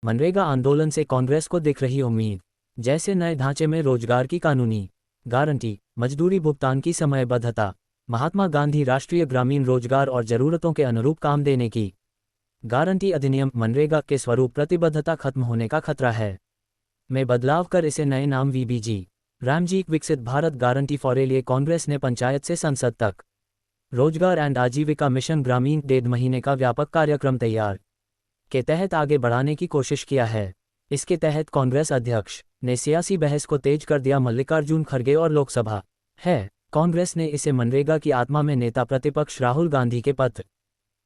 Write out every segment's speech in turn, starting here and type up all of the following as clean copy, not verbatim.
मनरेगा आंदोलन से कांग्रेस को दिख रही उम्मीद। जैसे नए ढांचे में रोजगार की कानूनी गारंटी, मजदूरी भुगतान की समयबद्धता, महात्मा गांधी राष्ट्रीय ग्रामीण रोजगार और जरूरतों के अनुरूप काम देने की गारंटी अधिनियम मनरेगा के स्वरूप प्रतिबद्धता खत्म होने का खतरा है। में बदलाव कर इसे नए नाम वीबीजी रामजी विकसित भारत गारंटी फॉर लिए कांग्रेस ने पंचायत से संसद तक रोजगार एंड आजीविका मिशन ग्रामीण 1.5 महीने का व्यापक कार्यक्रम तैयार के तहत आगे बढ़ाने की कोशिश किया है। इसके तहत कांग्रेस अध्यक्ष ने सियासी बहस को तेज कर दिया। मल्लिकार्जुन खड़गे और लोकसभा है कांग्रेस ने इसे मनरेगा की आत्मा में नेता प्रतिपक्ष राहुल गांधी के पत्र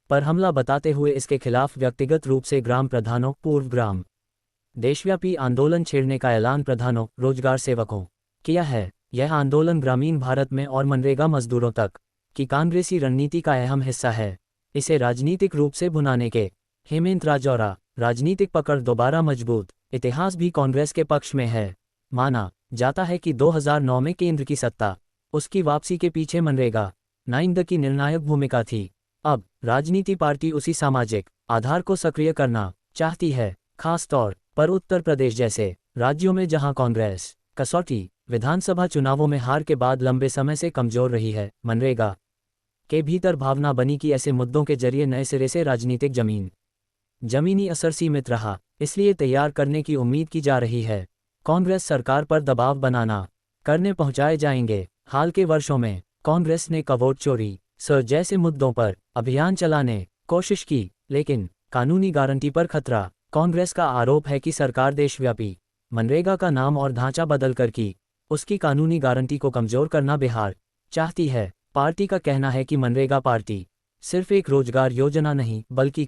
पर हमला बताते हुए इसके खिलाफ व्यक्तिगत रूप से ग्राम प्रधानों, पूर्व ग्राम देशव्यापी आंदोलन छेड़ने का ऐलान प्रधानों, रोजगार सेवकों किया है। यह आंदोलन ग्रामीण भारत में और मनरेगा मजदूरों तक की कांग्रेसी रणनीति का अहम हिस्सा है। इसे राजनीतिक रूप से भुनाने के हेमंत राजौरा राजनीतिक पकड़ दोबारा मजबूत इतिहास भी कांग्रेस के पक्ष में है। माना जाता है कि 2009 में केंद्र की सत्ता उसकी वापसी के पीछे मनरेगा 9 की निर्णायक भूमिका थी। अब राजनीति पार्टी उसी सामाजिक आधार को सक्रिय करना चाहती है, खास तौर पर उत्तर प्रदेश जैसे राज्यों में जहां कांग्रेस कसौटी विधानसभा चुनावों में हार के बाद लंबे समय से कमजोर रही है। मनरेगा के भीतर भावना बनी कि ऐसे मुद्दों के जरिए नए सिरे से राजनीतिक जमीनी असर सीमित रहा, इसलिए तैयार करने की उम्मीद की जा रही है। कांग्रेस सरकार पर दबाव बनाना करने पहुंचाए जाएंगे। हाल के वर्षों में कांग्रेस ने वोट चोरी जैसे मुद्दों पर अभियान चलाने कोशिश की, लेकिन कानूनी गारंटी पर खतरा। कांग्रेस का आरोप है कि सरकार देशव्यापी मनरेगा का नाम और ढांचा बदलकर की उसकी कानूनी गारंटी को कमजोर करना बिहार चाहती है। पार्टी का कहना है कि मनरेगा पार्टी सिर्फ एक रोजगार योजना नहीं, बल्कि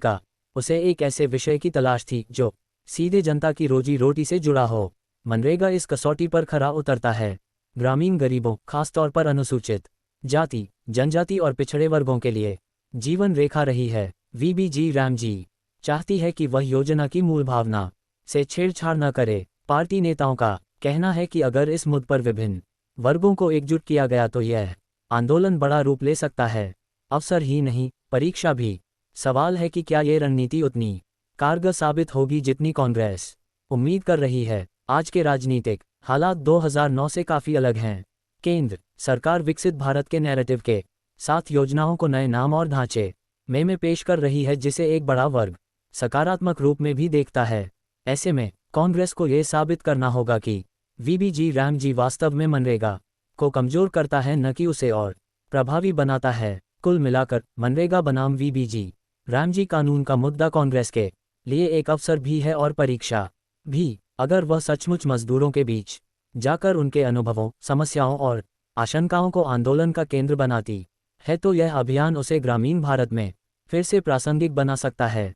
उसे एक ऐसे विषय की तलाश थी जो सीधे जनता की रोजी रोटी से जुड़ा हो। मनरेगा इस कसौटी पर खरा उतरता है। ग्रामीण गरीबों, खासतौर पर अनुसूचित जाति, जनजाति और पिछड़े वर्गों के लिए जीवन रेखा रही है। वीबीजी रामजी चाहती है कि वह योजना की मूल भावना से छेड़छाड़ न करे। पार्टी नेताओं का कहना है कि अगर इस मुद्दे पर विभिन्न वर्गों को एकजुट किया गया तो यह आंदोलन बड़ा रूप ले सकता है, अवसर ही नहीं, परीक्षा भी। सवाल है कि क्या ये रणनीति उतनी कारगर साबित होगी जितनी कांग्रेस उम्मीद कर रही है। आज के राजनीतिक हालात 2009 से काफ़ी अलग हैं। केंद्र सरकार विकसित भारत के नैरेटिव के साथ योजनाओं को नए नाम और ढांचे में पेश कर रही है, जिसे एक बड़ा वर्ग सकारात्मक रूप में भी देखता है। ऐसे में कांग्रेस को यह साबित करना होगा कि वीबीजी रामजी वास्तव में मनरेगा को कमजोर करता है, न कि उसे और प्रभावी बनाता है। कुल मिलाकर मनरेगा बनाम वीबीजी रामजी कानून का मुद्दा कांग्रेस के लिए एक अवसर भी है और परीक्षा भी। अगर वह सचमुच मजदूरों के बीच जाकर उनके अनुभवों, समस्याओं और आशंकाओं को आंदोलन का केंद्र बनाती है तो यह अभियान उसे ग्रामीण भारत में फिर से प्रासंगिक बना सकता है।